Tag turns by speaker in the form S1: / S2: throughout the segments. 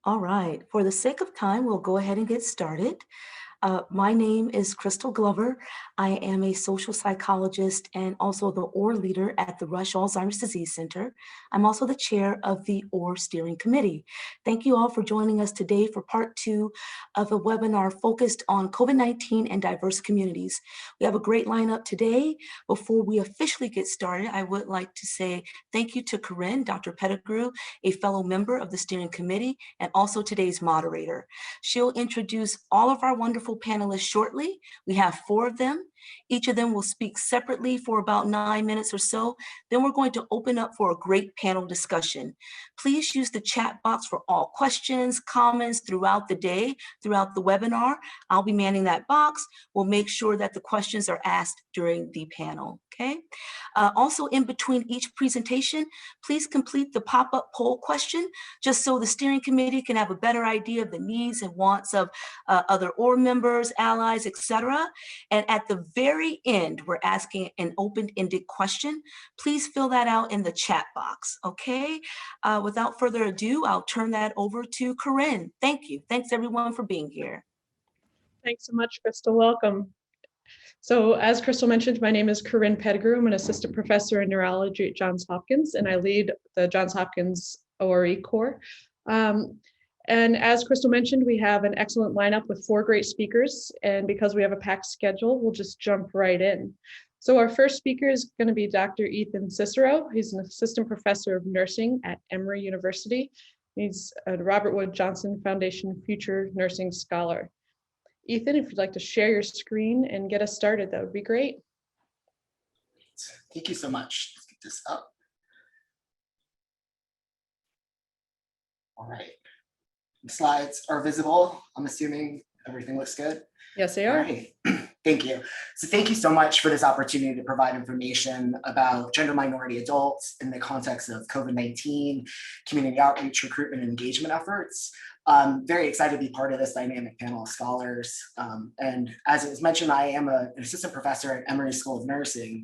S1: All right, for the sake of time, we'll go ahead and get started. My name is Crystal Glover. I am a social psychologist and also the OR leader at the Rush Alzheimer's Disease Center. I'm also the chair of the OR Steering Committee. Thank you all for joining us today for part 2 of a webinar focused on COVID-19 and diverse communities. We have a great lineup today. Before we officially get started, I would like to say thank you to Corinne, Dr. Pettigrew, a fellow member of the Steering Committee, and also today's moderator. She'll introduce all of our wonderful panelists shortly. We have 4 of them. Each of them will speak separately for about 9 minutes or so. Then we're going to open up for a great panel discussion. Please use the chat box for all questions, comments throughout the day, throughout the webinar. I'll be manning that box. We'll make sure that the questions are asked during the panel, okay? Also, in between each presentation, please complete the pop-up poll question, just so the steering committee can have a better idea of the needs and wants of other OR members, allies, etc. And at the very end, we're asking an open-ended question. Please fill that out in the chat box, okay? Without further ado, I'll turn that over to Corinne. Thank you. Thanks everyone for being here.
S2: Thanks so much, Crystal. Welcome. So as Crystal mentioned, my name is Corinne Pettigrew. I'm an assistant professor in neurology at Johns Hopkins, and I lead the Johns Hopkins ORE Core. And as Crystal mentioned, we have an excellent lineup with 4 great speakers. And because we have a packed schedule, we'll just jump right in. So our first speaker is going to be Dr. Ethan Cicero. He's an assistant professor of nursing at Emory University. He's a Robert Wood Johnson Foundation Future Nursing Scholar. Ethan, if you'd like to share your screen and get us started, that would be great.
S3: Thank you so much. Let's get this up. All right. The slides are visible. I'm assuming everything looks good.
S2: Yes, they are.
S3: All right. Thank you. So thank you so much for this opportunity to provide information about gender minority adults in the context of COVID-19, community outreach, recruitment, and engagement efforts. I'm very excited to be part of this dynamic panel of scholars. And as it was mentioned, I am an assistant professor at Emory School of Nursing.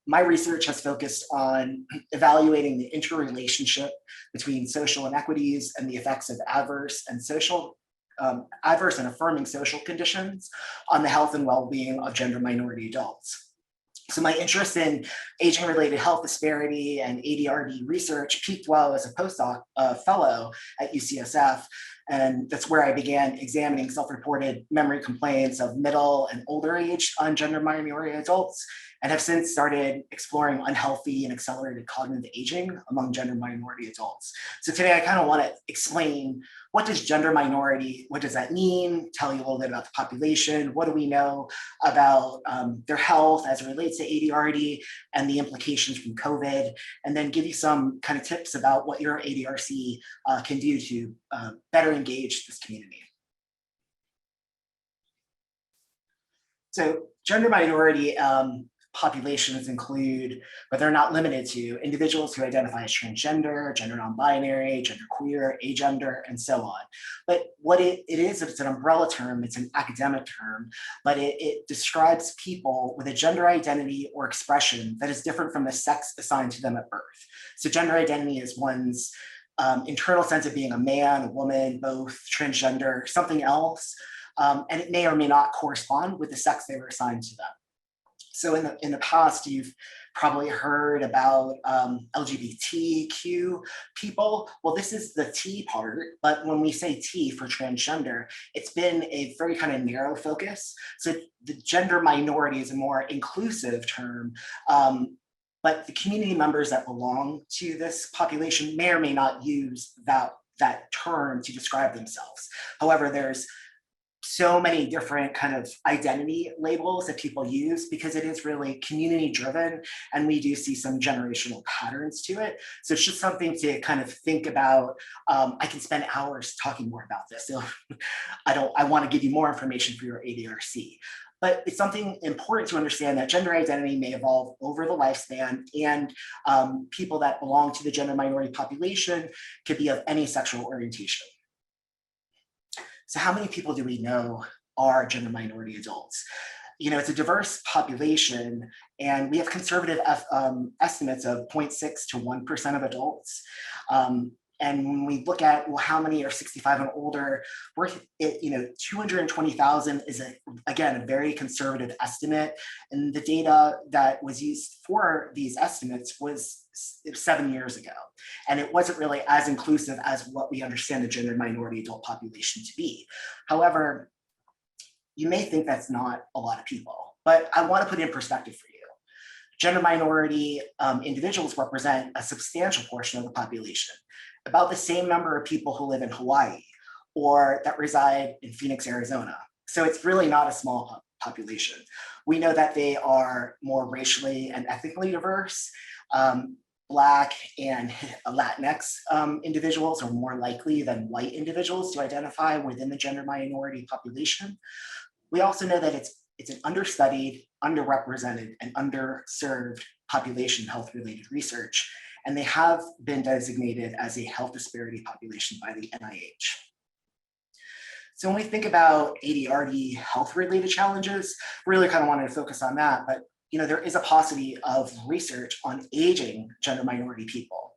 S3: My research has focused on evaluating the interrelationship between social inequities and the effects of adverse and affirming social conditions on the health and well-being of gender minority adults. So my interest in aging-related health disparity and ADRD research peaked while as a postdoc fellow at UCSF, and that's where I began examining self-reported memory complaints of middle and older age on gender minority adults, and have since started exploring unhealthy and accelerated cognitive aging among gender minority adults. So today I kind of want to explain, what does gender minority, what does that mean? Tell you a little bit about the population. What do we know about their health as it relates to ADRD and the implications from COVID? And then give you some kind of tips about what your ADRC can do to better engage this community. So gender minority populations include, but they're not limited to, individuals who identify as transgender, gender non-binary, genderqueer, agender, and so on. But what it is, it's an umbrella term, it's an academic term, but it describes people with a gender identity or expression that is different from the sex assigned to them at birth. So gender identity is one's internal sense of being a man, a woman, both, transgender, something else, and it may or may not correspond with the sex they were assigned to them. So in the past, you've probably heard about LGBTQ people. Well, this is the T part, but when we say T for transgender, it's been a very kind of narrow focus. So the gender minority is a more inclusive term, but the community members that belong to this population may or may not use that term to describe themselves. However, there's so many different kind of identity labels that people use because it is really community driven, and we do see some generational patterns to it. So it's just something to kind of think about. I can spend hours talking more about this, so I want to give you more information for your ADRC. But it's something important to understand that gender identity may evolve over the lifespan, and people that belong to the gender minority population could be of any sexual orientation. So how many people do we know are gender minority adults? You know, it's a diverse population, and we have conservative estimates of 0.6 to 1% of adults. And when we look at, well, how many are 65 and older, 220,000 is, again, a very conservative estimate. And the data that was used for these estimates was 7 years ago. And it wasn't really as inclusive as what we understand the gender minority adult population to be. However, you may think that's not a lot of people, but I want to put it in perspective for you. Gender minority individuals represent a substantial portion of the population, about the same number of people who live in Hawaii or that reside in Phoenix, Arizona. So it's really not a small population. We know that they are more racially and ethnically diverse. Black and Latinx individuals are more likely than white individuals to identify within the gender minority population. We also know that it's an understudied, underrepresented, and underserved population health-related research, and they have been designated as a health disparity population by the NIH. So when we think about ADRD health-related challenges, really kind of wanted to focus on that, but there is a paucity of research on aging gender minority people.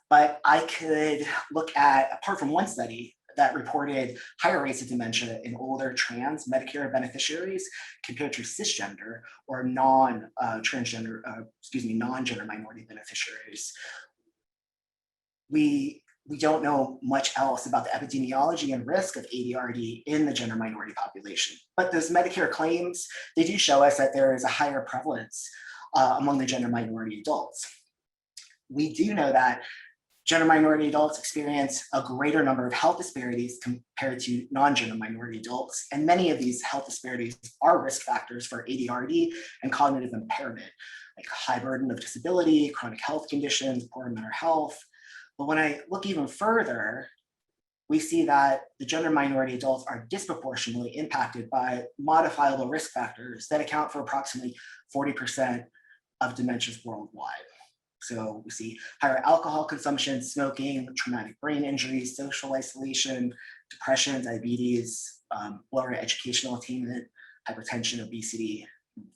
S3: But I could look at, apart from one study that reported higher rates of dementia in older trans Medicare beneficiaries compared to cisgender or non-gender minority beneficiaries. We don't know much else about the epidemiology and risk of ADRD in the gender minority population. But those Medicare claims, they do show us that there is a higher prevalence among the gender minority adults. We do know that gender minority adults experience a greater number of health disparities compared to non-gender minority adults. And many of these health disparities are risk factors for ADRD and cognitive impairment, like high burden of disability, chronic health conditions, poor mental health. But when I look even further, we see that the gender minority adults are disproportionately impacted by modifiable risk factors that account for approximately 40% of dementias worldwide. So we see higher alcohol consumption, smoking, traumatic brain injuries, social isolation, depression, diabetes, lower educational attainment, hypertension, obesity,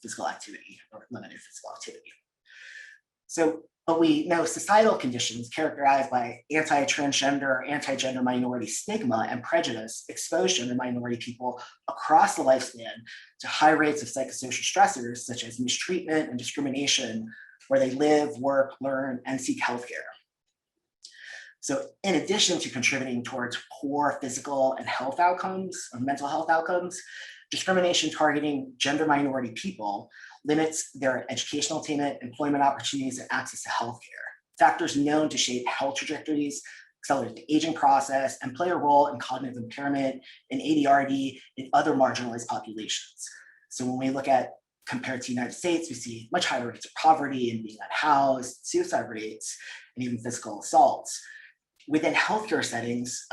S3: physical activity, or limited physical activity. So, but we know societal conditions characterized by anti-transgender, anti-gender minority stigma and prejudice expose gender minority people across the lifespan to high rates of psychosocial stressors such as mistreatment and discrimination where they live, work, learn, and seek healthcare. So in addition to contributing towards poor physical and health outcomes or mental health outcomes, discrimination targeting gender minority people limits their educational attainment, employment opportunities, and access to healthcare. Factors known to shape health trajectories, accelerate the aging process, and play a role in cognitive impairment in ADRD in other marginalized populations. So when we look at compared to the United States, we see much higher rates of poverty and being unhoused, suicide rates, and even physical assaults. Within healthcare settings,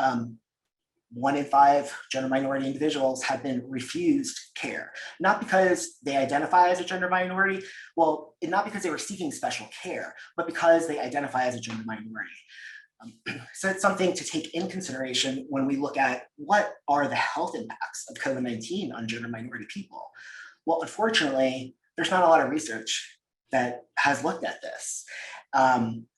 S3: 1 in 5 gender minority individuals have been refused care, not because they identify as a gender minority, well, not because they were seeking special care, but because they identify as a gender minority. So it's something to take in consideration when we look at what are the health impacts of COVID-19 on gender minority people. Well, unfortunately, there's not a lot of research that has looked at this.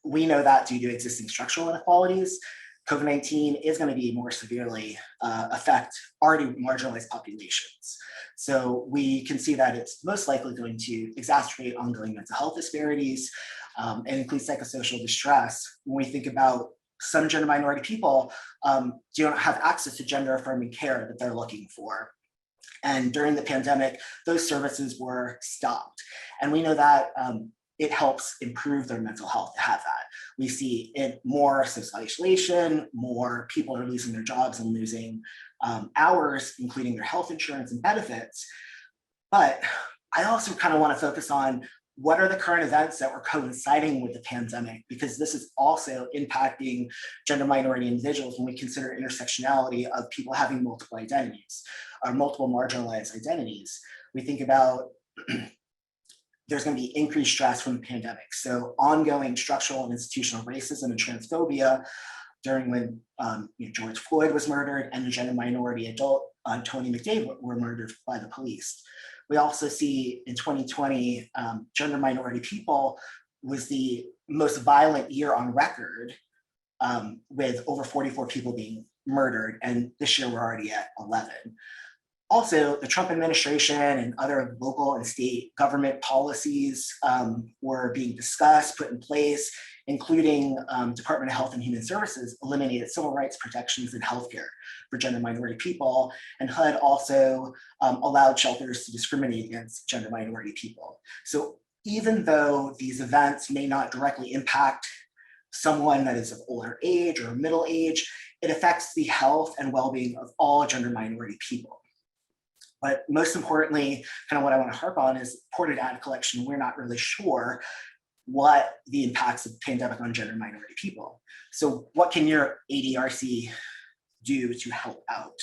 S3: We know that due to existing structural inequalities, COVID-19 is going to be more severely affect already marginalized populations. So we can see that it's most likely going to exacerbate ongoing mental health disparities and include psychosocial distress. When we think about some gender minority people don't have access to gender affirming care that they're looking for. And during the pandemic, those services were stopped. And we know that it helps improve their mental health to have that. We see it more social isolation, more people are losing their jobs and losing hours, including their health insurance and benefits. But I also kind of want to focus on what are the current events that were coinciding with the pandemic, because this is also impacting gender minority individuals when we consider intersectionality of people having multiple identities or multiple marginalized identities. We think about there's going to be increased stress from the pandemic. So ongoing structural and institutional racism and transphobia during when George Floyd was murdered and the gender minority adult Tony McDade were murdered by the police. We also see in 2020, gender minority people was the most violent year on record with over 44 people being murdered, and this year we're already at 11. Also, the Trump administration and other local and state government policies were being discussed, put in place, including Department of Health and Human Services eliminated civil rights protections in healthcare for gender minority people, and HUD also allowed shelters to discriminate against gender minority people. So even though these events may not directly impact someone that is of older age or middle age, it affects the health and well-being of all gender minority people. But most importantly, kind of what I want to harp on is reported data collection. We're not really sure what the impacts of the pandemic on gender minority people. So what can your ADRC do to help out?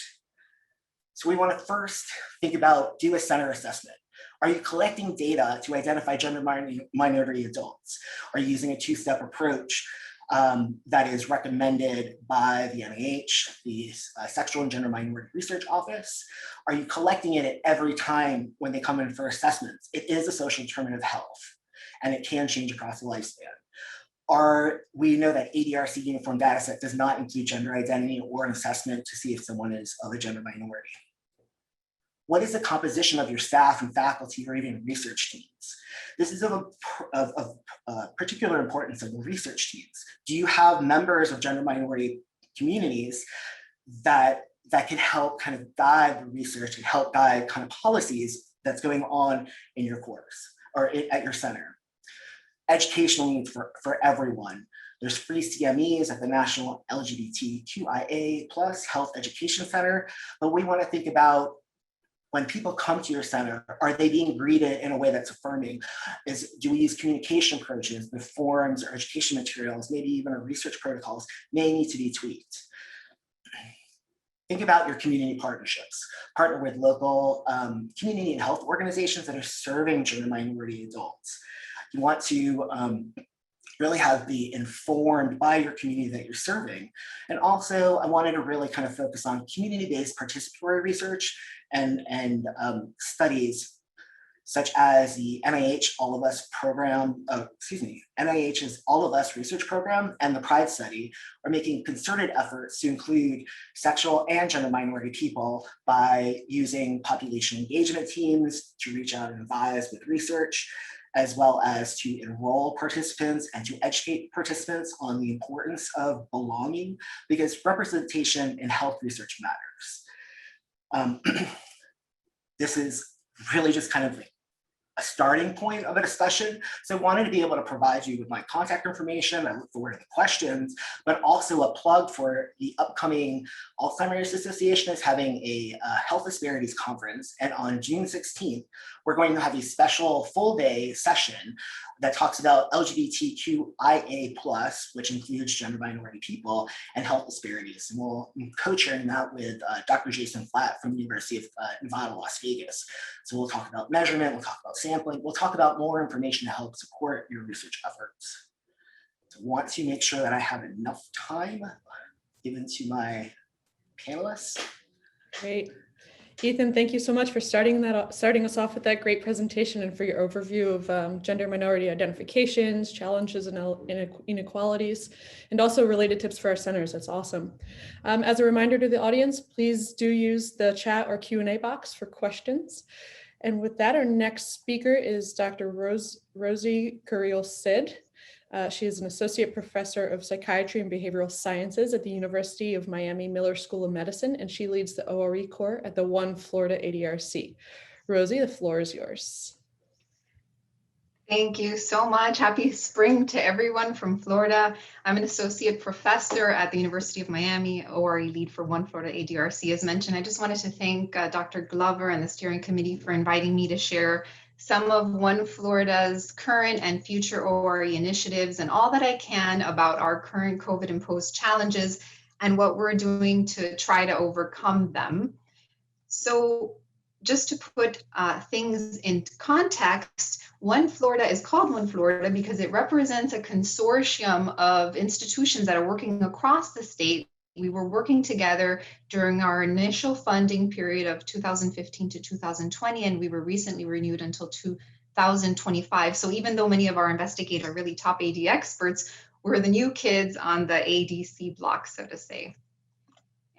S3: So we want to first think about, do a center assessment. Are you collecting data to identify gender minority adults? Are you using a two-step approach that is recommended by the NIH, the Sexual and Gender Minority Research Office? Are you collecting it at every time when they come in for assessments? It is a social determinant of health, and it can change across the lifespan. We know that ADRC uniform data set does not include gender identity or an assessment to see if someone is of a gender minority. What is the composition of your staff and faculty or even research teams? This is of particular importance of the research teams. Do you have members of gender minority communities that can help kind of guide the research and help guide kind of policies that's going on in your course or at your center? Educational needs for everyone. There's free CMEs at the National LGBTQIA+ Health Education Center, but we want to think about, when people come to your center, are they being greeted in a way that's affirming? Do we use communication approaches, the forums or education materials, maybe even our research protocols may need to be tweaked? Think about your community partnerships. Partner with local community and health organizations that are serving gender minority adults. You want to really be informed by your community that you're serving. And also, I wanted to really kind of focus on community-based participatory research and studies such as the NIH All of Us program, NIH's All of Us research program and the PRIDE study are making concerted efforts to include sexual and gender minority people by using population engagement teams to reach out and advise with research, as well as to enroll participants and to educate participants on the importance of belonging, because representation in health research matters. This is really just kind of a starting point of a discussion. So I wanted to be able to provide you with my contact information. I look forward to the questions, but also a plug for the upcoming Alzheimer's Association is having a health disparities conference. And on June 16th, we're going to have a special full day session that talks about LGBTQIA+, which includes gender minority people, and health disparities. And we'll be co-chairing that with Dr. Jason Flatt from the University of Nevada, Las Vegas. So we'll talk about measurement, we'll talk about sampling, we'll talk about more information to help support your research efforts. So I want to make sure that I have enough time given to my panelists.
S2: Great. Ethan, thank you so much for starting us off with that great presentation and for your overview of gender minority identifications, challenges and inequalities, and also related tips for our centers. That's awesome. As a reminder to the audience, please do use the chat or Q&A box for questions. And with that, our next speaker is Dr. Rosie Curiel-Sid. She is an associate professor of psychiatry and behavioral sciences at the University of Miami Miller School of Medicine, and she leads the ORE core at the One Florida ADRC. Rosie, the floor is yours.
S4: Thank you so much. Happy spring to everyone from Florida. I'm an associate professor at the University of Miami, ORE lead for One Florida ADRC. As mentioned, I just wanted to thank Dr. Glover and the steering committee for inviting me to share some of One Florida's current and future ORE initiatives and all that I can about our current COVID-imposed challenges and what we're doing to try to overcome them. So just to put things into context, One Florida is called One Florida because it represents a consortium of institutions that are working across the state. We were working together during our initial funding period of 2015 to 2020, and we were recently renewed until 2025. So even though many of our investigators are really top AD experts, we're the new kids on the ADC block, so to say.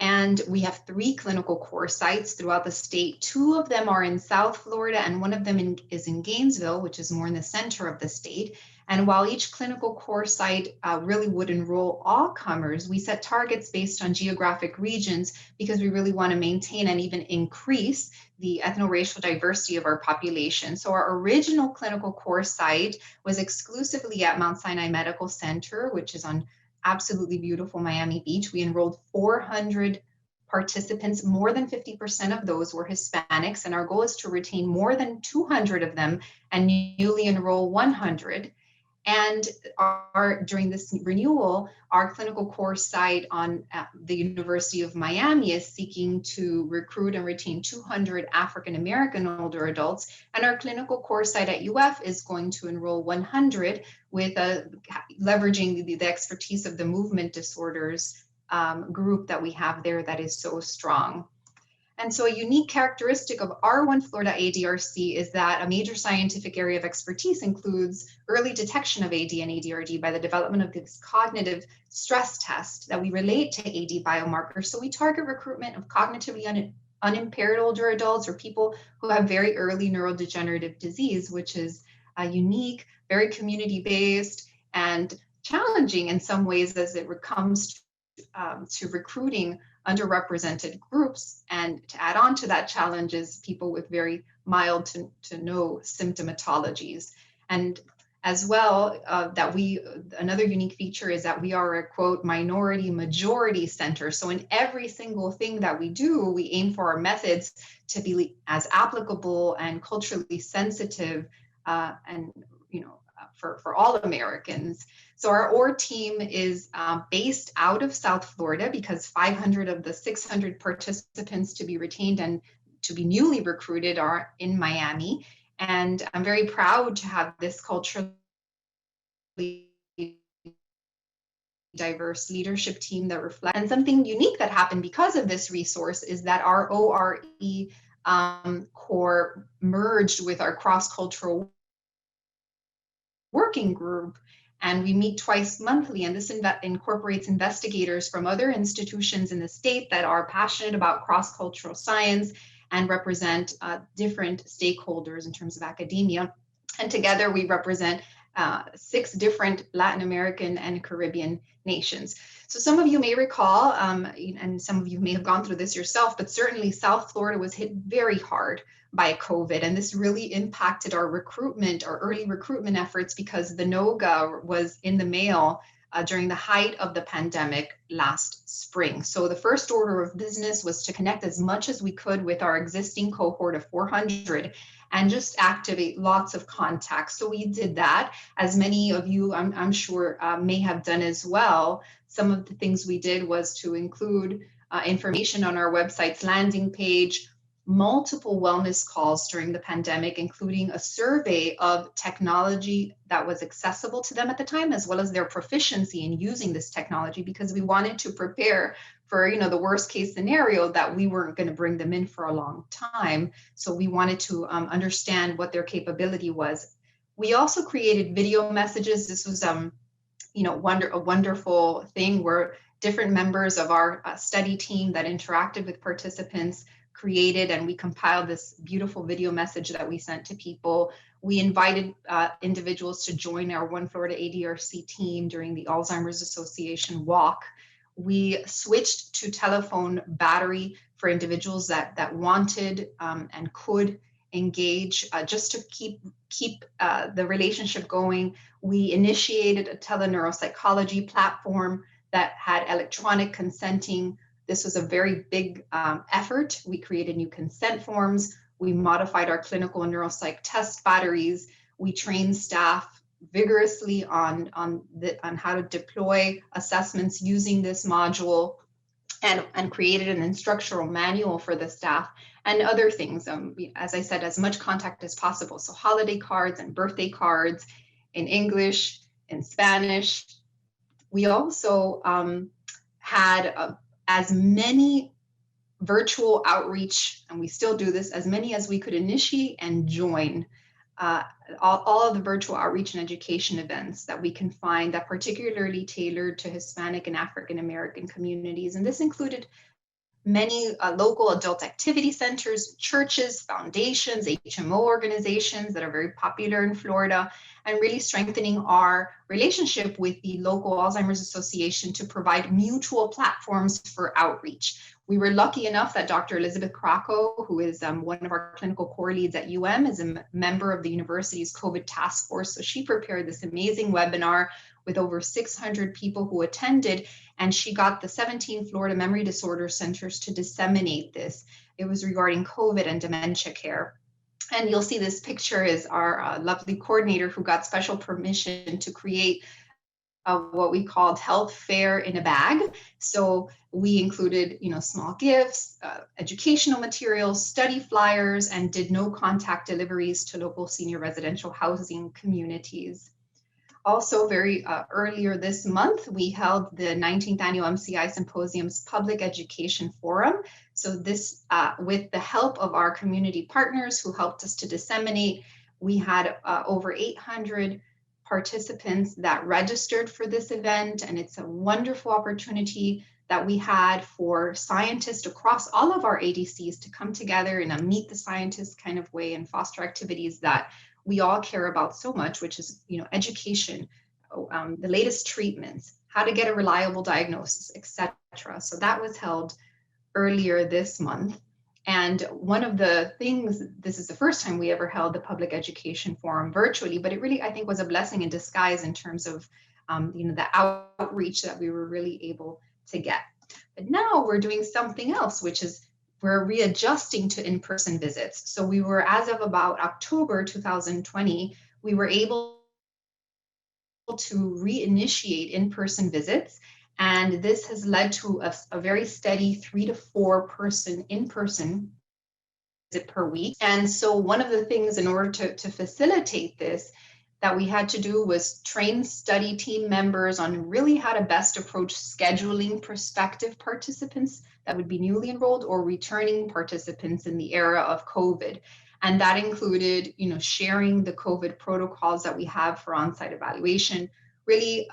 S4: And we have 3 clinical core sites throughout the state. 2 of them are in South Florida, and 1 of them is in Gainesville, which is more in the center of the state. And while each clinical core site really would enroll all comers, we set targets based on geographic regions because we really want to maintain and even increase the ethno-racial diversity of our population. So our original clinical core site was exclusively at Mount Sinai Medical Center, which is on absolutely beautiful Miami Beach. We enrolled 400 participants. More than 50% of those were Hispanics, and our goal is to retain more than 200 of them and newly enroll 100. And during this renewal, our clinical core site on the University of Miami is seeking to recruit and retain 200 African-American older adults. And our clinical core site at UF is going to enroll 100 with leveraging the expertise of the movement disorders group that we have there that is so strong. And so a unique characteristic of our One Florida ADRC is that a major scientific area of expertise includes early detection of AD and ADRD by the development of this cognitive stress test that we relate to AD biomarkers. So we target recruitment of cognitively unimpaired older adults or people who have very early neurodegenerative disease, which is unique, very community-based, and challenging in some ways as it comes to recruiting underrepresented groups. And to add on to that challenge is people with very mild to no symptomatologies. And as well, another unique feature is that we are a quote minority majority center. So in every single thing that we do, we aim for our methods to be as applicable and culturally sensitive and for all Americans. So our OR team is based out of South Florida because 500 of the 600 participants to be retained and to be newly recruited are in Miami. And I'm very proud to have this culturally diverse leadership team that reflects. And something unique that happened because of this resource is that our ORE core merged with our cross-cultural working group, and we meet twice monthly, and this incorporates investigators from other institutions in the state that are passionate about cross-cultural science and represent different stakeholders in terms of academia. And together we represent 6 different Latin American and Caribbean nations. So some of you may recall, and some of you may have gone through this yourself, but certainly South Florida was hit very hard by COVID, and this really impacted our recruitment, our early recruitment efforts, because the NOGA was in the mail during the height of the pandemic last spring. So the first order of business was to connect as much as we could with our existing cohort of 400 and just activate lots of contacts. So we did that, as many of you I'm sure may have done as well. Some of the things we did was to include information on our website's landing page, multiple wellness calls during the pandemic, including a survey of technology that was accessible to them at the time, as well as their proficiency in using this technology, because we wanted to prepare for the worst case scenario that we weren't going to bring them in for a long time. So we wanted to understand what their capability was. We also created video messages. This was a wonderful thing where different members of our study team that interacted with participants created, and we compiled this beautiful video message that we sent to people. We invited individuals to join our One Florida ADRC team during the Alzheimer's Association walk. We switched to telephone battery for individuals that wanted and could engage just to keep the relationship going. We initiated a teleneuropsychology platform that had electronic consenting. This was a very big effort. We created new consent forms. We modified our clinical and neuropsych test batteries. We trained staff vigorously on how to deploy assessments using this module, and created an instructional manual for the staff and other things. As I said, as much contact as possible. So holiday cards and birthday cards in English, in Spanish. We also had as many virtual outreach, and we still do this, as many as we could initiate and join all of the virtual outreach and education events that we can find that particularly tailored to Hispanic and African American communities. And this included many local adult activity centers, churches, foundations, HMO organizations that are very popular in Florida, and really strengthening our relationship with the local Alzheimer's Association to provide mutual platforms for outreach. We were lucky enough that Dr. Elizabeth Krakow, who is one of our clinical core leads at UM, is a member of the university's COVID task force. So she prepared this amazing webinar with over 600 people who attended, and she got the 17 Florida Memory Disorder Centers to disseminate this. It was regarding COVID and dementia care. And you'll see this picture is our lovely coordinator who got special permission to create what we called health fair in a bag. So we included, small gifts, educational materials, study flyers, and did no contact deliveries to local senior residential housing communities. Also, very earlier this month, we held the 19th Annual MCI Symposium's Public Education Forum. So this, with the help of our community partners who helped us to disseminate, we had over 800 participants that registered for this event, and it's a wonderful opportunity that we had for scientists across all of our ADCs to come together in a meet the scientists kind of way and foster activities that we all care about so much, which is, education, the latest treatments, how to get a reliable diagnosis, etc. So that was held earlier this month. And one of the things, this is the first time we ever held the Public Education Forum virtually, but it really, I think, was a blessing in disguise in terms of, the outreach that we were really able to get. But now we're doing something else, which is we're readjusting to in-person visits. So we were, as of about October 2020, we were able to reinitiate in-person visits. And this has led to a very steady 3 to 4 person in-person visit per week. And so one of the things in order to facilitate this that we had to do was train study team members on really how to best approach scheduling prospective participants that would be newly enrolled or returning participants in the era of COVID. And that included, sharing the COVID protocols that we have for on-site evaluation, really,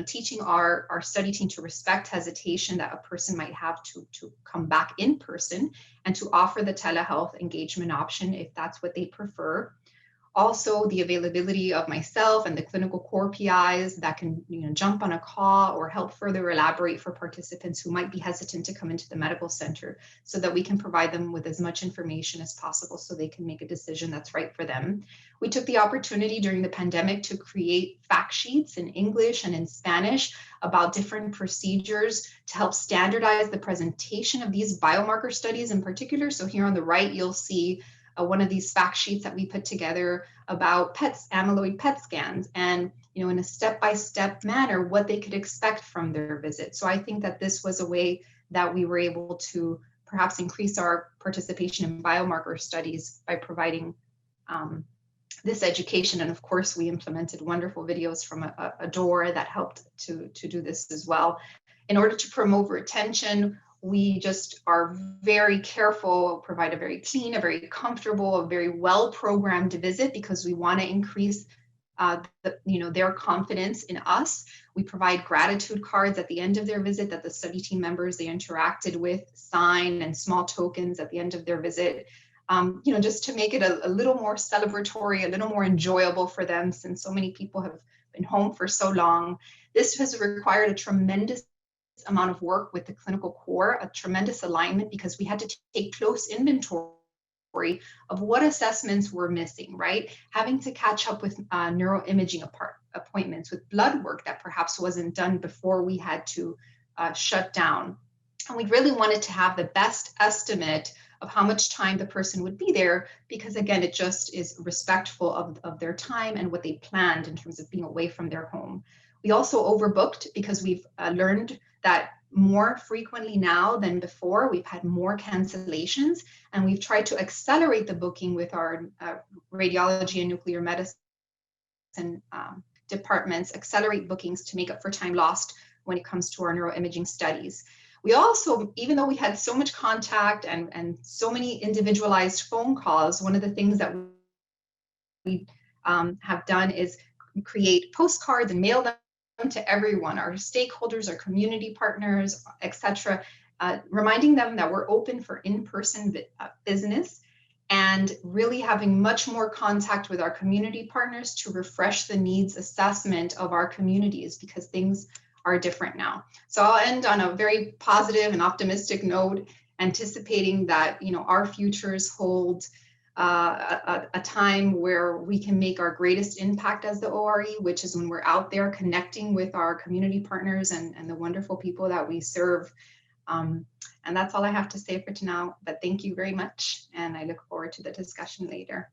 S4: teaching our study team to respect hesitation that a person might have to come back in person and to offer the telehealth engagement option if that's what they prefer. Also, the availability of myself and the clinical core PIs that can jump on a call or help further elaborate for participants who might be hesitant to come into the medical center so that we can provide them with as much information as possible so they can make a decision that's right for them. We took the opportunity during the pandemic to create fact sheets in English and in Spanish about different procedures to help standardize the presentation of these biomarker studies in particular. So here on the right, you'll see one of these fact sheets that we put together about amyloid PET scans and, in a step-by-step manner, what they could expect from their visit. So I think that this was a way that we were able to perhaps increase our participation in biomarker studies by providing this education. And of course, we implemented wonderful videos from a door that helped to do this as well. In order to promote retention, we just are very careful, provide a very clean, a very comfortable, a very well-programmed visit because we want to increase their confidence in us. We provide gratitude cards at the end of their visit that the study team members they interacted with sign, and small tokens at the end of their visit, just to make it a little more celebratory, a little more enjoyable for them since so many people have been home for so long. This has required a tremendous amount of work with the clinical core, a tremendous alignment because we had to take close inventory of what assessments were missing, right? Having to catch up with neuroimaging appointments, with blood work that perhaps wasn't done before we had to shut down. And we really wanted to have the best estimate of how much time the person would be there because, again, it just is respectful of their time and what they planned in terms of being away from their home. We also overbooked because we've learned that more frequently now than before, we've had more cancellations, and we've tried to accelerate the booking with our radiology and nuclear medicine departments, accelerate bookings to make up for time lost when it comes to our neuroimaging studies. We also, even though we had so much contact and so many individualized phone calls, one of the things that we have done is create postcards and mail them to everyone, our stakeholders, our community partners, etc., reminding them that we're open for in-person business, and really having much more contact with our community partners to refresh the needs assessment of our communities, because things are different now. So I'll end on a very positive and optimistic note, anticipating that our futures hold a time where we can make our greatest impact as the ORE, which is when we're out there connecting with our community partners and the wonderful people that we serve. And that's all I have to say for now, but thank you very much. And I look forward to the discussion later.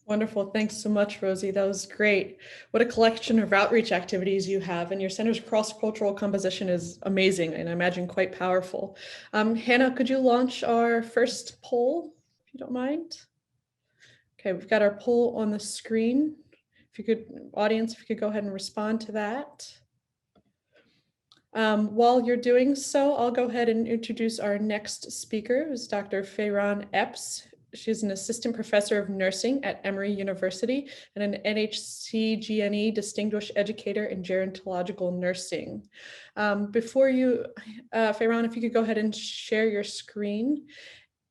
S2: Wonderful. Thanks so much, Rosie. That was great. What a collection of outreach activities you have, and your center's cross-cultural composition is amazing and I imagine quite powerful. Hannah, could you launch our first poll, if you don't mind? Okay, we've got our poll on the screen. If you could, audience, if you could go ahead and respond to that. While you're doing so, I'll go ahead and introduce our next speaker, who's Dr. Fayron Epps. She's an assistant professor of nursing at Emory University and an NHCGNE distinguished educator in gerontological nursing. Before you, Fayron, if you could go ahead and share your screen.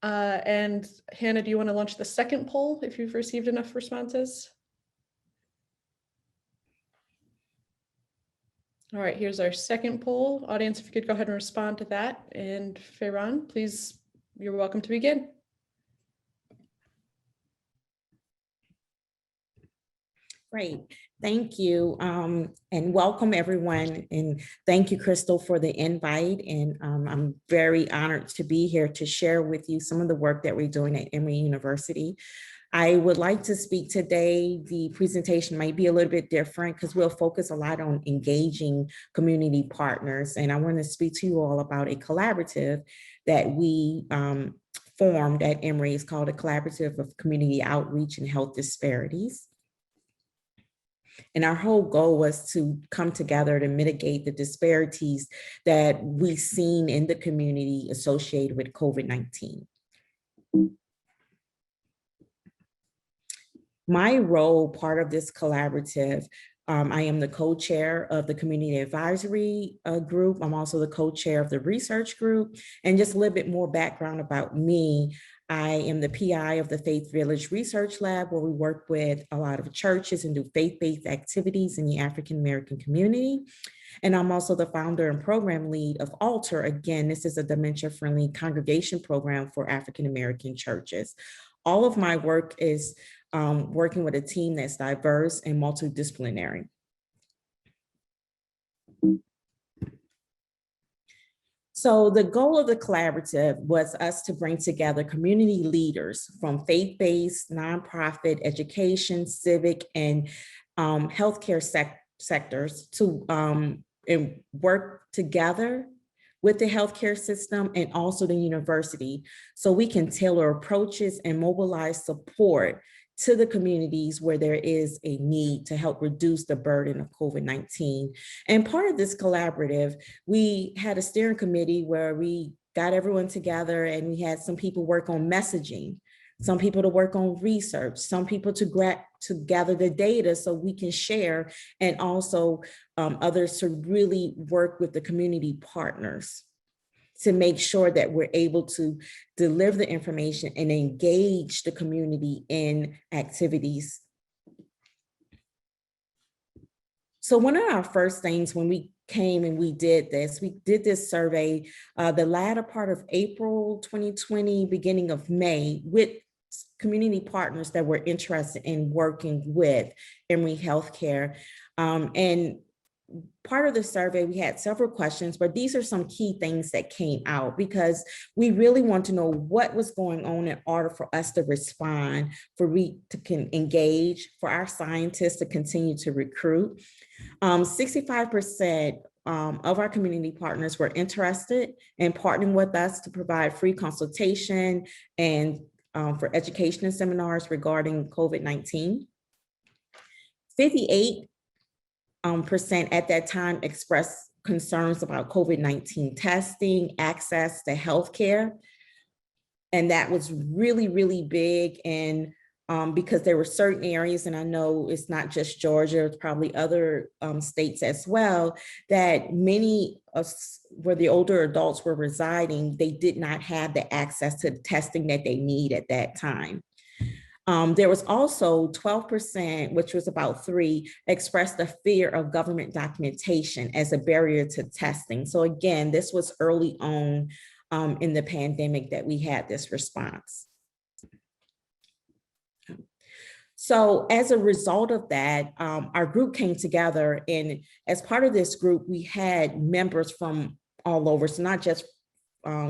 S2: And Hannah, do you want to launch the second poll if you've received enough responses? All right, here's our second poll. Audience, if you could go ahead and respond to that. And Fayron, please, you're welcome to begin.
S5: Great, thank you, and welcome everyone, and thank you, Crystal, for the invite, and I'm very honored to be here to share with you some of the work that we're doing at Emory University. I would like to speak today. The presentation might be a little bit different because we'll focus a lot on engaging community partners, and I want to speak to you all about a collaborative that we formed at Emory. It's called a Collaborative of Community Outreach and Health Disparities. And our whole goal was to come together to mitigate the disparities that we've seen in the community associated with COVID-19. My role, part of this collaborative, I am the co-chair of the community advisory group. I'm also the co-chair of the research group. And just a little bit more background about me. I am the PI of the Faith Village Research Lab, where we work with a lot of churches and do faith-based activities in the African-American community. And I'm also the founder and program lead of Alter. Again, this is a dementia-friendly congregation program for African-American churches. All of my work is working with a team that's diverse and multidisciplinary. So the goal of the collaborative was us to bring together community leaders from faith-based, nonprofit, education, civic, and healthcare sectors to work together with the healthcare system and also the university, so we can tailor approaches and mobilize support to the communities where there is a need to help reduce the burden of COVID-19. And part of this collaborative, we had a steering committee where we got everyone together and we had some people work on messaging, some people to work on research, some people to gather the data so we can share, and also others to really work with the community partners to make sure that we're able to deliver the information and engage the community in activities. So one of our first things when we came and we did this survey the latter part of April 2020, beginning of May, with community partners that were interested in working with Emory Healthcare. And part of the survey, we had several questions, but these are some key things that came out because we really want to know what was going on in order for us to respond, for we to engage, for our scientists to continue to recruit. 65% of our community partners were interested in partnering with us to provide free consultation and for education and seminars regarding COVID-19. 58% at that time expressed concerns about COVID-19 testing, access to healthcare. And that was really, really big. And because there were certain areas, and I know it's not just Georgia, it's probably other states as well, that many of where the older adults were residing, they did not have the access to the testing that they need at that time. There was also 12%, which was about 3, expressed a fear of government documentation as a barrier to testing. So again, this was early on in the pandemic that we had this response. So as a result of that, our group came together, and as part of this group, we had members from all over, so not just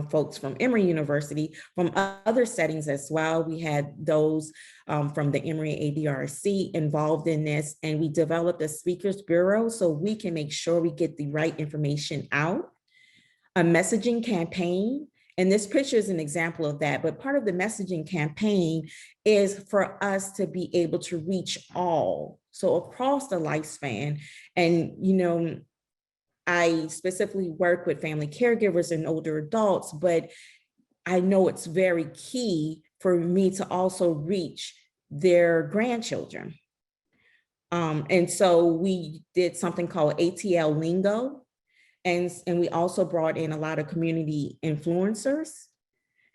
S5: folks from Emory University, from other settings as well. We had those from the Emory ADRC involved in this, and we developed a speakers bureau so we can make sure we get the right information out. A messaging campaign, and this picture is an example of that, but part of the messaging campaign is for us to be able to reach all, so across the lifespan. And, you know, I specifically work with family caregivers and older adults, but I know it's very key for me to also reach their grandchildren. And so we did something called ATL Lingo. And we also brought in a lot of community influencers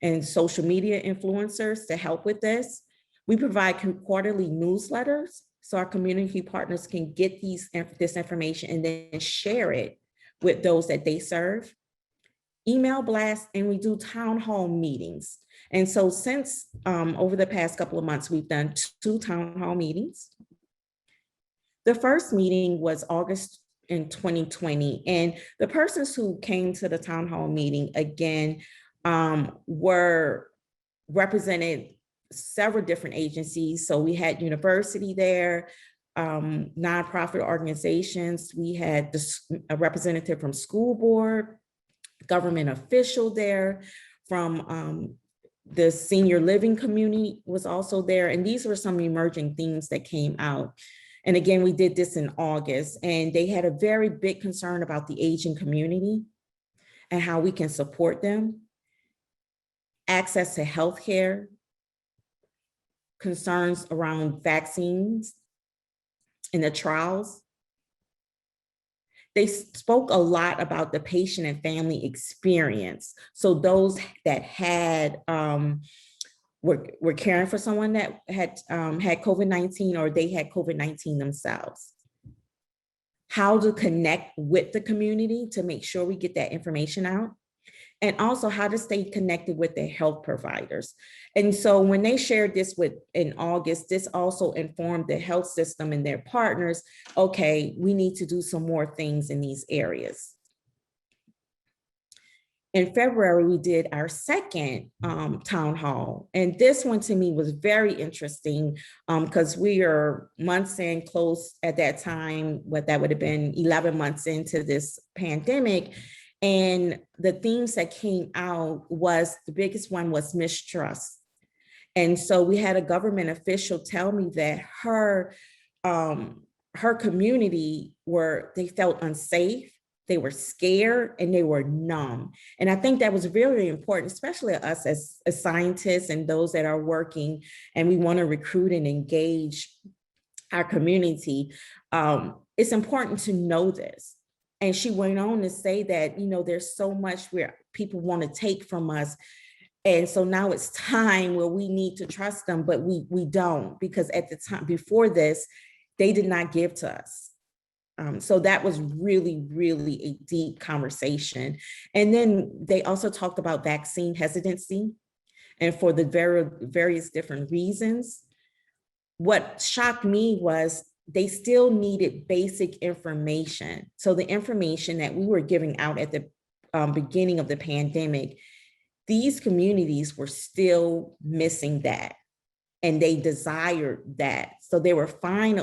S5: and social media influencers to help with this. We provide quarterly newsletters so our community partners can get this information and then share it with those that they serve. Email blasts, and we do town hall meetings. And so since over the past couple of months, we've done 2 town hall meetings. The first meeting was August in 2020. And the persons who came to the town hall meeting, again, were represented several different agencies. So we had university there, nonprofit organizations. We had a representative from school board, government official there, from the senior living community was also there. And these were some emerging themes that came out. And again, we did this in August, and they had a very big concern about the aging community and how we can support them, access to healthcare, concerns around vaccines and the trials. They spoke a lot about the patient and family experience. So those that had were caring for someone that had had COVID-19, or they had COVID-19 themselves. How to connect with the community to make sure we get that information out. And also how to stay connected with their health providers. And so when they shared this in August, this also informed the health system and their partners, okay, we need to do some more things in these areas. In February, we did our second town hall. And this one to me was very interesting because we are months in, close at that time, what that would have been 11 months into this pandemic. And the themes that came out was, the biggest one was mistrust. And so we had a government official tell me that her community they felt unsafe, they were scared, and they were numb. And I think that was very important, especially us as scientists and those that are working and we want to recruit and engage our community. It's important to know this. And she went on to say that, you know, there's so much where people want to take from us. And so now it's time where we need to trust them, but we don't, because at the time before this, they did not give to us. So that was really, really a deep conversation. And then they also talked about vaccine hesitancy and for the various different reasons. What shocked me was they still needed basic information. So the information that we were giving out at the beginning of the pandemic, these communities were still missing that. And they desired that. So they were fine,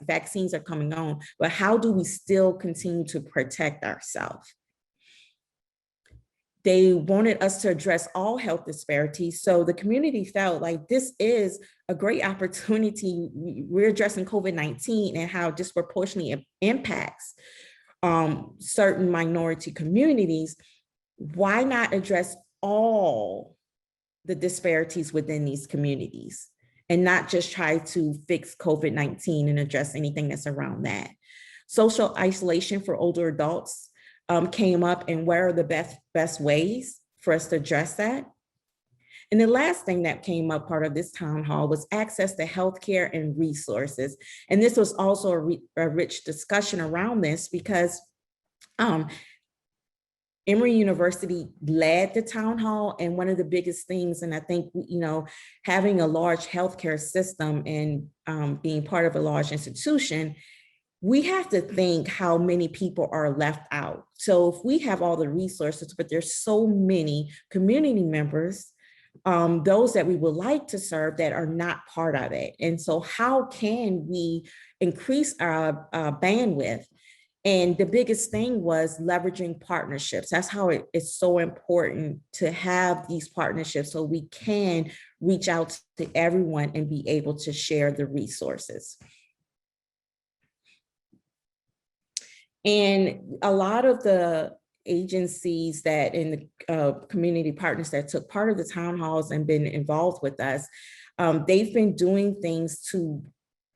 S5: vaccines are coming on, but how do we still continue to protect ourselves? They wanted us to address all health disparities. So the community felt like this is a great opportunity. We're addressing COVID-19 and how disproportionately impacts certain minority communities. Why not address all the disparities within these communities? and not just try to fix COVID-19 and address anything that's around that. Social isolation for older adults came up, and what are the best ways for us to address that? And the last thing that came up part of this town hall was access to healthcare and resources. And this was also a rich discussion around this because Emory University led the town hall, and one of the biggest things, and I think, having a large healthcare system and being part of a large institution, we have to think how many people are left out. So if we have all the resources, but there's so many community members, those that we would like to serve that are not part of it. And so how can we increase our bandwidth? And the biggest thing was leveraging partnerships. That's how it's so important to have these partnerships so we can reach out to everyone and be able to share the resources. And a lot of the agencies that in the community partners that took part of the town halls and been involved with us, they've been doing things to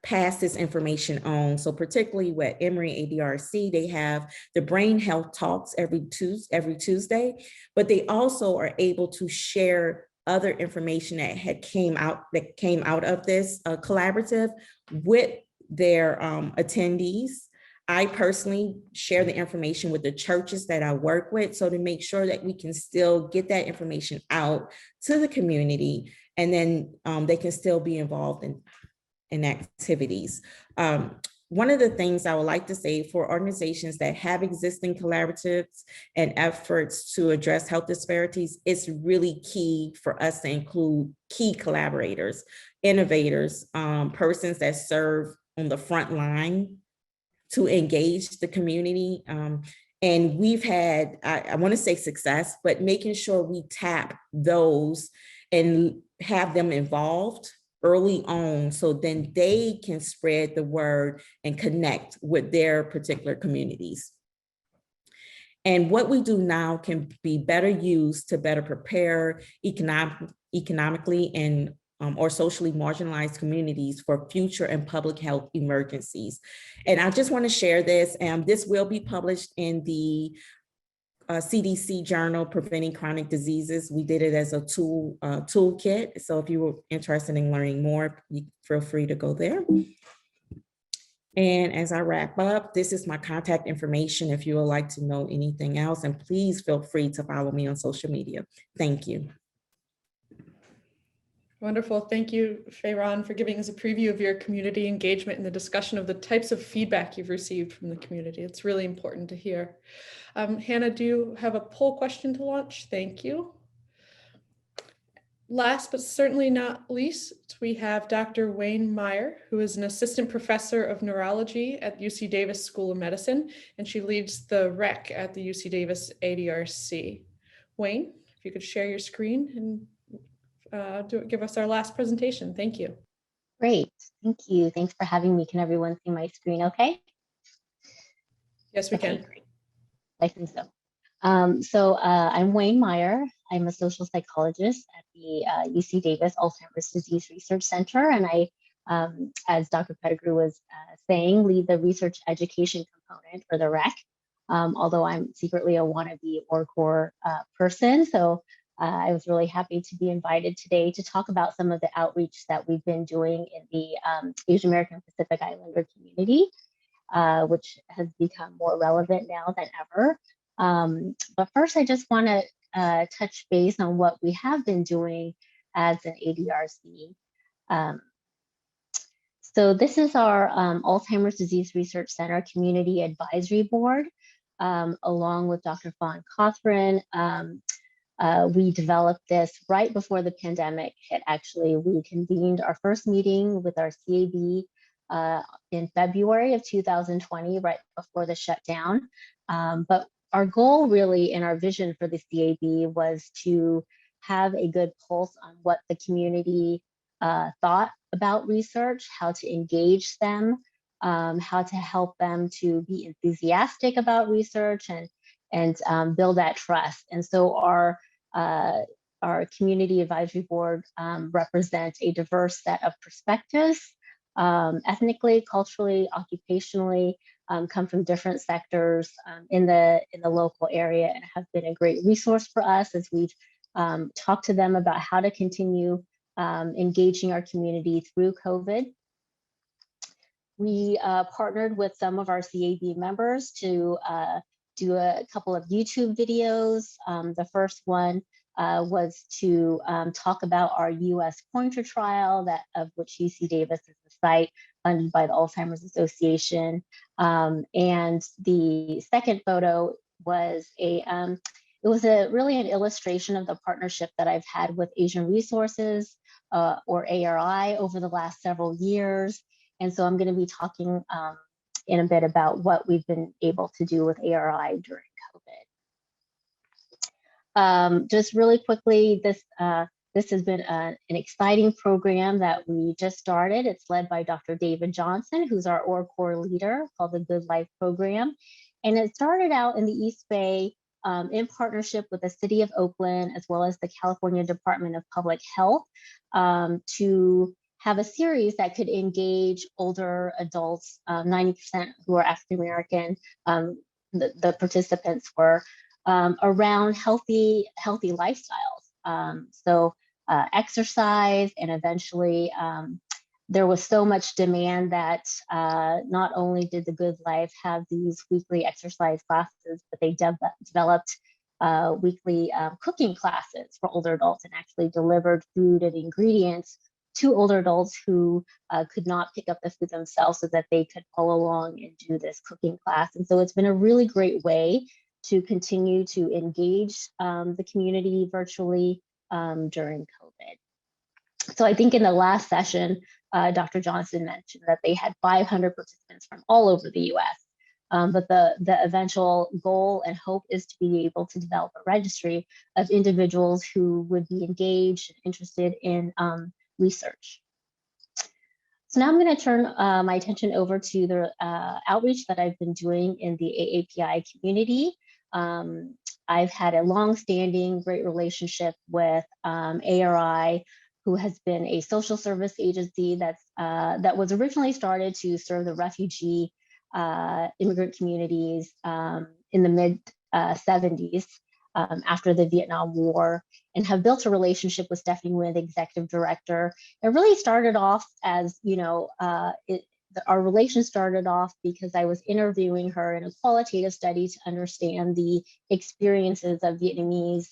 S5: pass this information on. So particularly with Emory ADRC, they have the brain health talks every Tuesday, but they also are able to share other information that came out of this collaborative with their attendees. I personally share the information with the churches that I work with, so to make sure that we can still get that information out to the community, and then they can still be involved in activities. One of the things I would like to say for organizations that have existing collaboratives and efforts to address health disparities, it's really key for us to include key collaborators, innovators, persons that serve on the front line to engage the community. And we've had, I want to say success, but making sure we tap those and have them involved early on, so then they can spread the word and connect with their particular communities. And what we do now can be better used to better prepare economically and or socially marginalized communities for future and public health emergencies. And I just want to share this, and this will be published in the CDC journal, Preventing Chronic Diseases. We did it as a toolkit. So if you were interested in learning more, you feel free to go there. And as I wrap up, this is my contact information if you would like to know anything else, and please feel free to follow me on social media. Thank you.
S2: Wonderful. Thank you, Fayron, for giving us a preview of your community engagement and the discussion of the types of feedback you've received from the community. It's really important to hear. Hannah, do you have a poll question to launch? Thank you. Last but certainly not least, we have Dr. Wayne Meyer, who is an assistant professor of neurology at UC Davis School of Medicine, and she leads the REC at the UC Davis ADRC. Wayne, if you could share your screen and give us our last presentation. Thank you.
S6: Great, thank you. Thanks for having me. Can everyone see my screen okay?
S2: Yes, we can.
S6: Great. I think so. I'm Wayne Meyer. I'm a social psychologist at the UC Davis Alzheimer's Disease Research Center, and I, as Dr. Pettigrew was saying, lead the research education component for the REC, although I'm secretly a wannabe ORCOR person. So I was really happy to be invited today to talk about some of the outreach that we've been doing in the Asian American Pacific Islander community, which has become more relevant now than ever. But first, I just want to touch base on what we have been doing as an ADRC. So this is our Alzheimer's Disease Research Center Community Advisory Board, along with Dr. Fawn Cothran. We developed this right before the pandemic hit. Actually, we convened our first meeting with our CAB in February of 2020, right before the shutdown. But our goal really and our vision for the CAB was to have a good pulse on what the community thought about research, how to engage them, how to help them to be enthusiastic about research and build that trust. And so our our community advisory board represents a diverse set of perspectives, ethnically, culturally, occupationally, come from different sectors in the local area, and have been a great resource for us as we've talked to them about how to continue engaging our community through COVID. We partnered with some of our CAB members to do a couple of YouTube videos. The first one was to talk about our US pointer trial, that of which UC Davis is the site, funded by the Alzheimer's Association. And the second photo was really an illustration of the partnership that I've had with Asian Resources, or ARI, over the last several years. And so I'm going to be talking in a bit about what we've been able to do with ARI during COVID. Just really quickly, this has been an exciting program that we just started. It's led by Dr. David Johnson, who's our ORCOR leader, called the Good Life Program. And it started out in the East Bay in partnership with the City of Oakland, as well as the California Department of Public Health, to have a series that could engage older adults, 90% who are African American. The participants were around healthy lifestyles. So exercise, and eventually there was so much demand that not only did the Good Life have these weekly exercise classes, but they developed weekly cooking classes for older adults, and actually delivered food and ingredients to older adults who could not pick up the food themselves, so that they could follow along and do this cooking class. And so it's been a really great way to continue to engage the community virtually during COVID. So I think in the last session, Dr. Johnson mentioned that they had 500 participants from all over the US. But the eventual goal and hope is to be able to develop a registry of individuals who would be engaged and interested in research. So now I'm going to turn my attention over to the outreach that I've been doing in the AAPI community. I've had a long-standing great relationship with ARI, who has been a social service agency that was originally started to serve the refugee immigrant communities in the mid-70s. After the Vietnam War, and have built a relationship with Stephanie Nguyen, the executive director. It really started off as, our relation started off because I was interviewing her in a qualitative study to understand the experiences of Vietnamese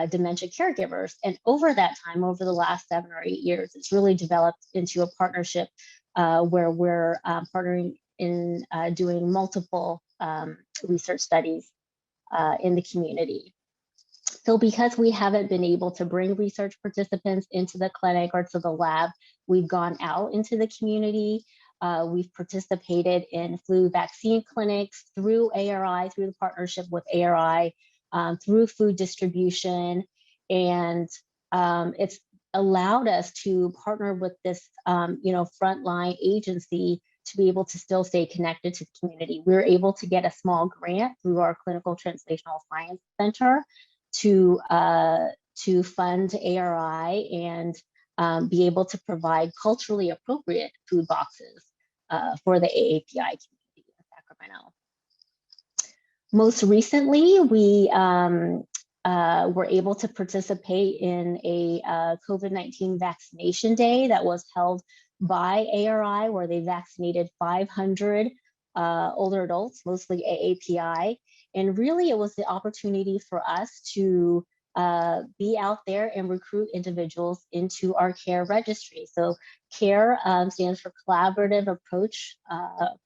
S6: dementia caregivers. And over that time, over the last 7 or 8 years, it's really developed into a partnership where we're partnering in doing multiple research studies in the community. So because we haven't been able to bring research participants into the clinic or to the lab, we've gone out into the community. We've participated in flu vaccine clinics through ARI, through the partnership with ARI, through food distribution. And it's allowed us to partner with this frontline agency to be able to still stay connected to the community. We were able to get a small grant through our Clinical Translational Science Center to fund ARI and be able to provide culturally appropriate food boxes for the AAPI community in Sacramento. Most recently, we were able to participate in a COVID-19 vaccination day that was held by ARI, where they vaccinated 500 older adults, mostly AAPI. And really, it was the opportunity for us to be out there and recruit individuals into our CARE registry. So CARE stands for Collaborative Approach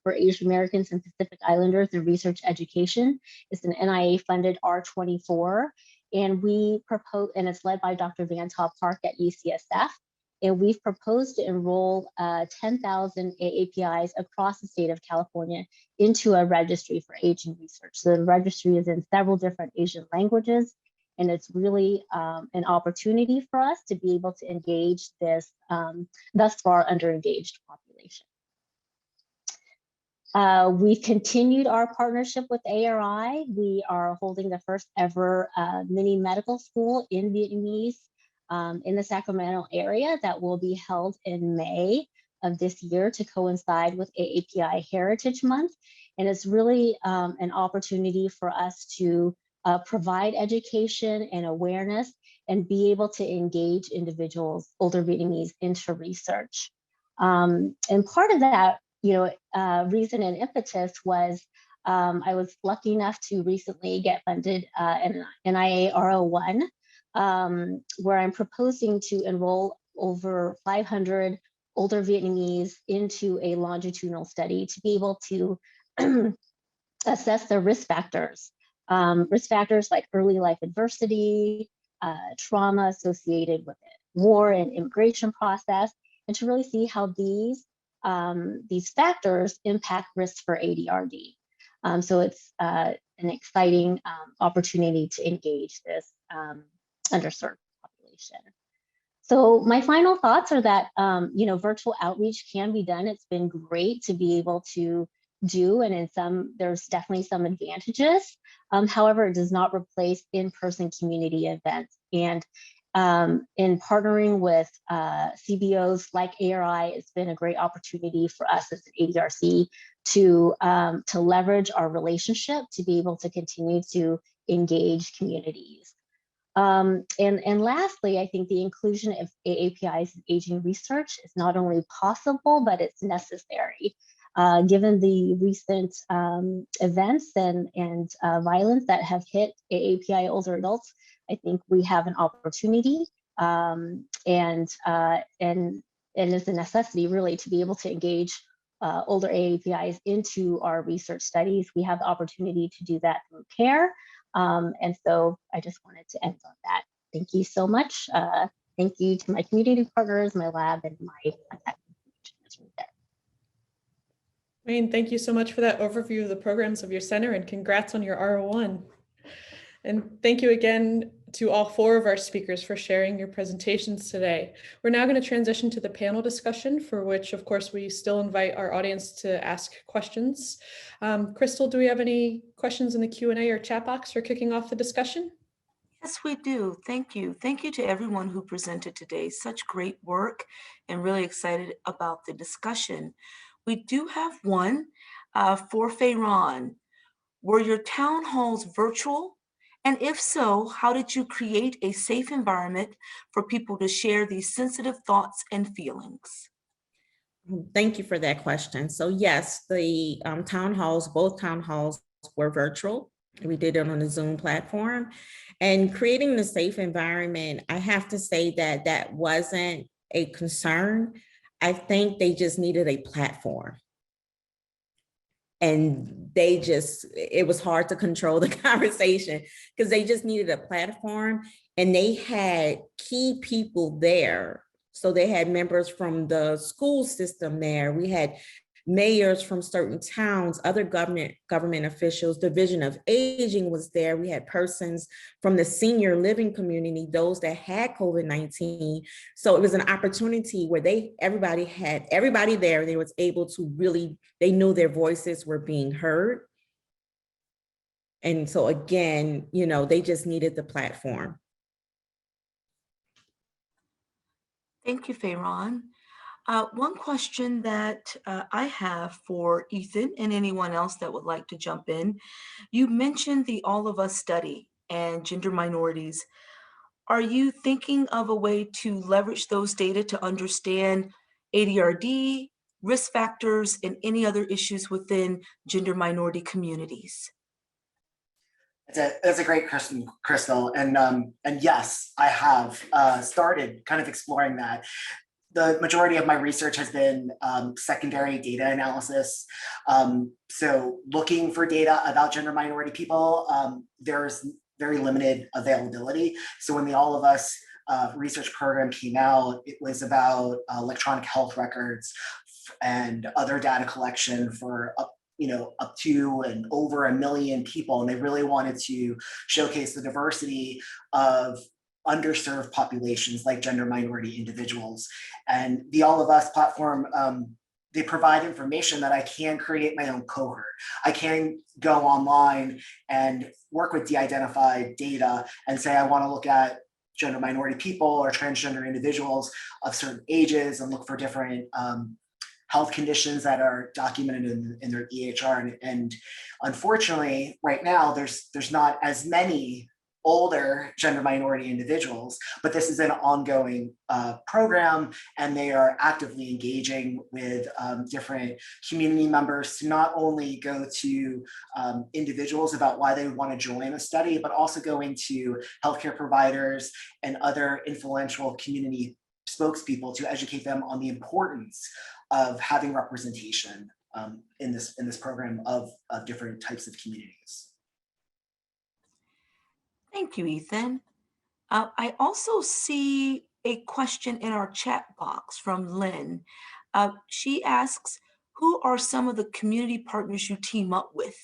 S6: for Asian Americans and Pacific Islanders in Research Education. It's an NIA-funded R24, and we propose, and it's led by Dr. Van Taw Park at UCSF. And we've proposed to enroll 10,000 AAPIs across the state of California into a registry for Asian research. So the registry is in several different Asian languages, and it's really an opportunity for us to be able to engage this thus far underengaged population. We've continued our partnership with ARI. We are holding the first ever mini medical school in Vietnamese in the Sacramento area that will be held in May of this year to coincide with AAPI Heritage Month. And it's really an opportunity for us to provide education and awareness and be able to engage individuals, older Vietnamese, into research. And part of that, reason and impetus was I was lucky enough to recently get funded in NIA R01, where I'm proposing to enroll over 500 older Vietnamese into a longitudinal study to be able to assess their risk factors like early life adversity, trauma associated with it, war and immigration process, and to really see how these factors impact risk for ADRD. So it's an exciting opportunity to engage this underserved population. So my final thoughts are that, virtual outreach can be done. It's been great to be able to do, and there's definitely some advantages. However, it does not replace in-person community events. And in partnering with CBOs like ARI, it's been a great opportunity for us as an ADRC to leverage our relationship to be able to continue to engage communities. And lastly, I think the inclusion of AAPIs in aging research is not only possible, but it's necessary. Given the recent events and violence that have hit AAPI older adults, I think we have an opportunity and it's a necessity really to be able to engage older AAPIs into our research studies. We have the opportunity to do that through CARE. And so I just wanted to end on that. Thank you so much. Thank you to my community partners, my lab, and my contact information is right there.
S2: Wayne, thank you so much for that overview of the programs of your center, and congrats on your R01. And thank you again to all 4 of our speakers for sharing your presentations today. We're now going to transition to the panel discussion, for which, of course, we still invite our audience to ask questions. Crystal, do we have any questions in the Q&A or chat box for kicking off the discussion?
S1: Yes, we do. Thank you. Thank you to everyone who presented today. Such great work, and really excited about the discussion. We do have one for Fayron. Were your town halls virtual? And if so, how did you create a safe environment for people to share these sensitive thoughts and feelings?
S5: Thank you for that question. So yes, the town halls, both town halls were virtual. We did it on a Zoom platform. And creating the safe environment, I have to say that that wasn't a concern. I think they just needed a platform. And it was hard to control the conversation because they just needed a platform, and they had key people there. So they had members from the school system there. We had mayors from certain towns, other government officials, Division of Aging was there. We had persons from the senior living community, those that had COVID-19. So it was an opportunity where everybody there. They was able to really, they knew their voices were being heard. And so again, they just needed the platform.
S1: Thank you, Fayron. One question that I have for Ethan and anyone else that would like to jump in. You mentioned the All of Us study and gender minorities. Are you thinking of a way to leverage those data to understand ADRD, risk factors, and any other issues within gender minority communities?
S3: That's a great question, Crystal. And yes, I have started kind of exploring that. The majority of my research has been secondary data analysis. So looking for data about gender minority people, there's very limited availability. So when the All of Us research program came out, it was about electronic health records and other data collection for up to and over 1 million people. And they really wanted to showcase the diversity of underserved populations like gender minority individuals. And the All of Us platform, they provide information that I can create my own cohort. I can go online and work with de-identified data and say, I want to look at gender minority people or transgender individuals of certain ages and look for different health conditions that are documented in their EHR. And unfortunately, right now, there's not as many older gender minority individuals, but this is an ongoing program, and they are actively engaging with different community members to not only go to individuals about why they want to join a study, but also going to healthcare providers and other influential community spokespeople to educate them on the importance of having representation in this program of different types of communities.
S1: Thank you, Ethan. I also see a question in our chat box from Lynn. She asks, who are some of the community partners you team up with?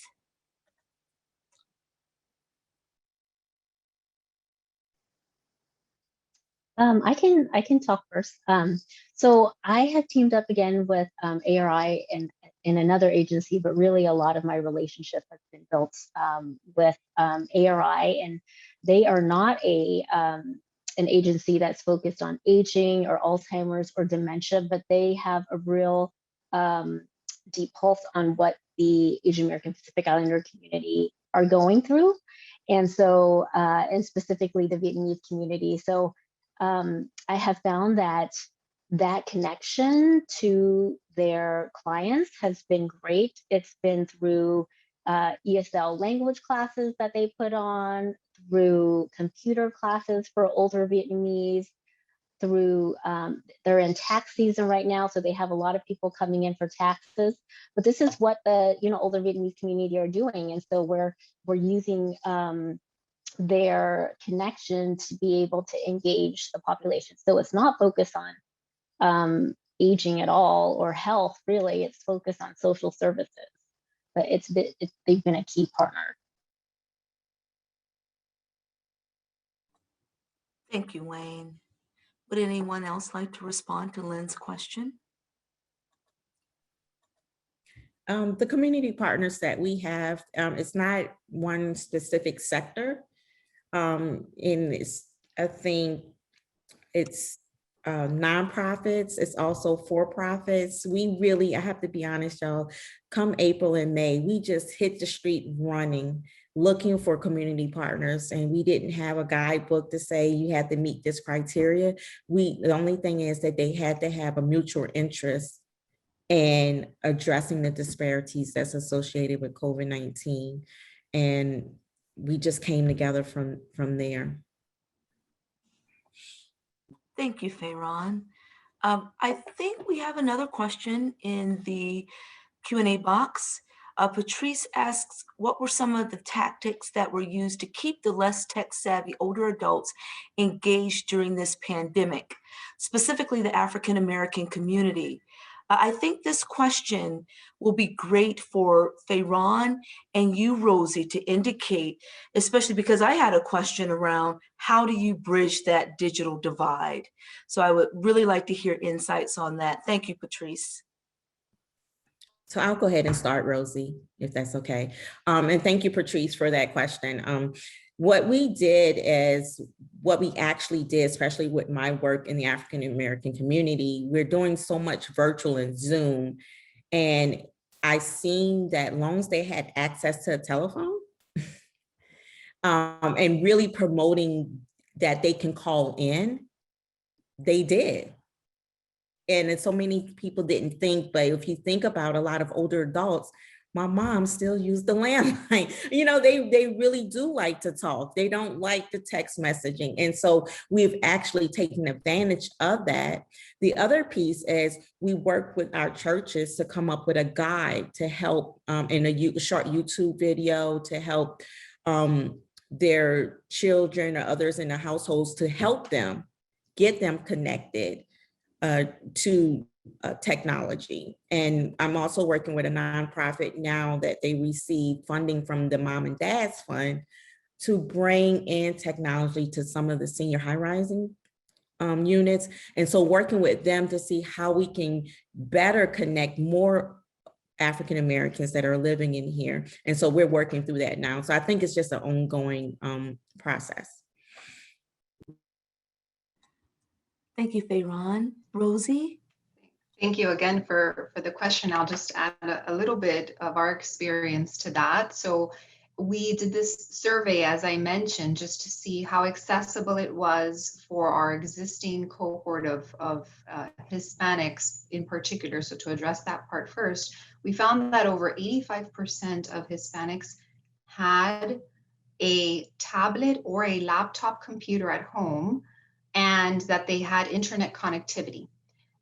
S6: I can talk first. So I have teamed up again with ARI and in another agency, but really a lot of my relationship has been built with ARI, and they are not an agency that's focused on aging or Alzheimer's or dementia, but they have a real deep pulse on what the Asian American Pacific Islander community are going through, and so and specifically the Vietnamese community. So I have found that connection to their clients has been great. It's been through ESL language classes that they put on, through computer classes for older Vietnamese, through they're in tax season right now, so they have a lot of people coming in for taxes. But this is what the older Vietnamese community are doing, and so we're using their connection to be able to engage the population. So it's not focused on aging at all or health, really. It's focused on social services, but they've been a key partner.
S1: Thank you, Wayne. Would anyone else like to respond to Lynn's question?
S5: The community partners that we have, it's not one specific sector. I think it's nonprofits, it's also for-profits. We really, I have to be honest, y'all, come April and May, we just hit the street running, looking for community partners, and we didn't have a guidebook to say you had to meet this criteria. The only thing is that they had to have a mutual interest in addressing the disparities that's associated with COVID-19. And we just came together from there.
S1: Thank you, Fayron. I think we have another question in the Q&A box. Patrice asks, what were some of the tactics that were used to keep the less tech-savvy older adults engaged during this pandemic, specifically the African-American community? I think this question will be great for Fayron and you, Rosie, to indicate, especially because I had a question around how do you bridge that digital divide? So I would really like to hear insights on that. Thank you, Patrice.
S5: So I'll go ahead and start, Rosie, if that's okay. And thank you, Patrice, for that question. What we did is, what we actually did, especially with my work in the African-American community, we're doing so much virtual and Zoom. And I seen that as long as they had access to a telephone and really promoting that they can call in, they did. And so many people didn't think, but if you think about a lot of older adults, my mom still used the landline. They really do like to talk. They don't like the text messaging. And so we've actually taken advantage of that. The other piece is we work with our churches to come up with a guide to help in a short YouTube video to help their children or others in the households, to help them, get them connected to technology. And I'm also working with a nonprofit now that they receive funding from the Mom and Dad's Fund to bring in technology to some of the senior high-rising units. And so working with them to see how we can better connect more African Americans that are living in here. And so we're working through that now. So I think it's just an ongoing process.
S1: Thank you, Fayron. Rosie?
S4: Thank you again for the question. I'll just add a little bit of our experience to that. So we did this survey, as I mentioned, just to see how accessible it was for our existing cohort of Hispanics in particular. So to address that part first, we found that over 85% of Hispanics had a tablet or a laptop computer at home, and that they had internet connectivity.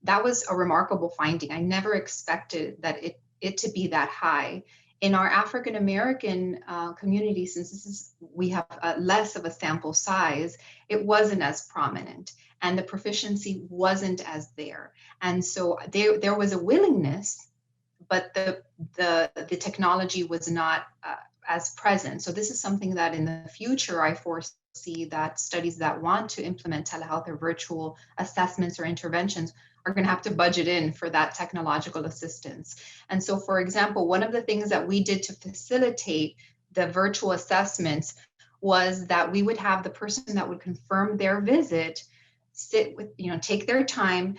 S4: That was a remarkable finding. I never expected that it to be that high. In our African American community, since we have less of a sample size, it wasn't as prominent, and the proficiency wasn't as there. And so there was a willingness, but the technology was not as present. So this is something that in the future I foresee that studies that want to implement telehealth or virtual assessments or interventions are going to have to budget in for that technological assistance. And so, for example, one of the things that we did to facilitate the virtual assessments was that we would have the person that would confirm their visit sit with, take their time,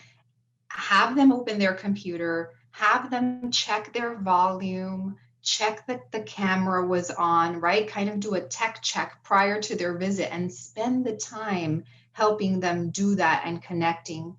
S4: have them open their computer, have them check their volume, check that the camera was on, right? Kind of do a tech check prior to their visit and spend the time helping them do that and connecting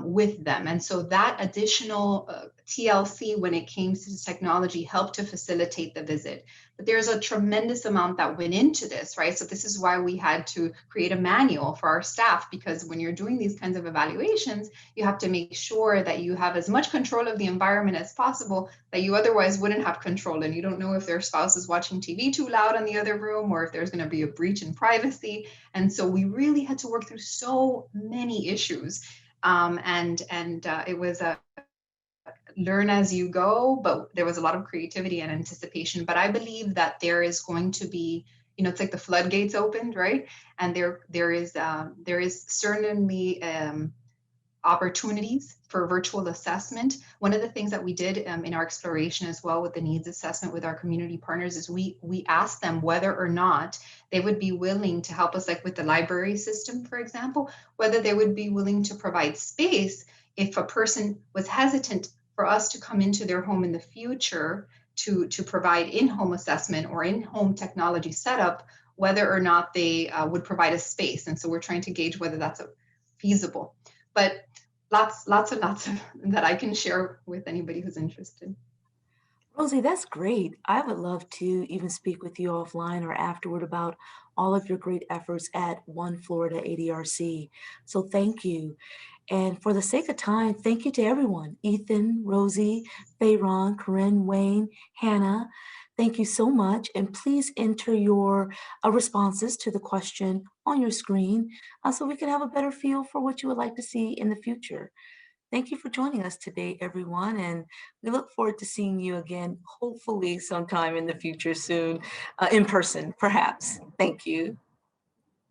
S4: with them. And so that additional TLC when it came to technology helped to facilitate the visit. But there's a tremendous amount that went into this, right? So this is why we had to create a manual for our staff, because when you're doing these kinds of evaluations, you have to make sure that you have as much control of the environment as possible that you otherwise wouldn't have control. And you don't know if their spouse is watching TV too loud in the other room, or if there's going to be a breach in privacy. And so we really had to work through so many issues. It was a learn as you go, but there was a lot of creativity and anticipation. But I believe that there is going to be, it's like the floodgates opened, right? And there is certainly opportunities for virtual assessment. One of the things that we did in our exploration as well with the needs assessment with our community partners is we asked them whether or not they would be willing to help us, like with the library system, for example, whether they would be willing to provide space if a person was hesitant for us to come into their home in the future to provide in-home assessment or in-home technology setup, whether or not they would provide a space. And so we're trying to gauge whether that's feasible. But lots of that I can share with anybody who's interested.
S1: Rosie, that's great. I would love to even speak with you offline or afterward about all of your great efforts at One Florida ADRC. So thank you. And for the sake of time, thank you to everyone. Ethan, Rosie, Fayron, Corinne, Wayne, Hannah. Thank you so much. And please enter your responses to the question on your screen so we can have a better feel for what you would like to see in the future. Thank you for joining us today, everyone. And we look forward to seeing you again, hopefully sometime in the future soon, in person, perhaps. Thank you.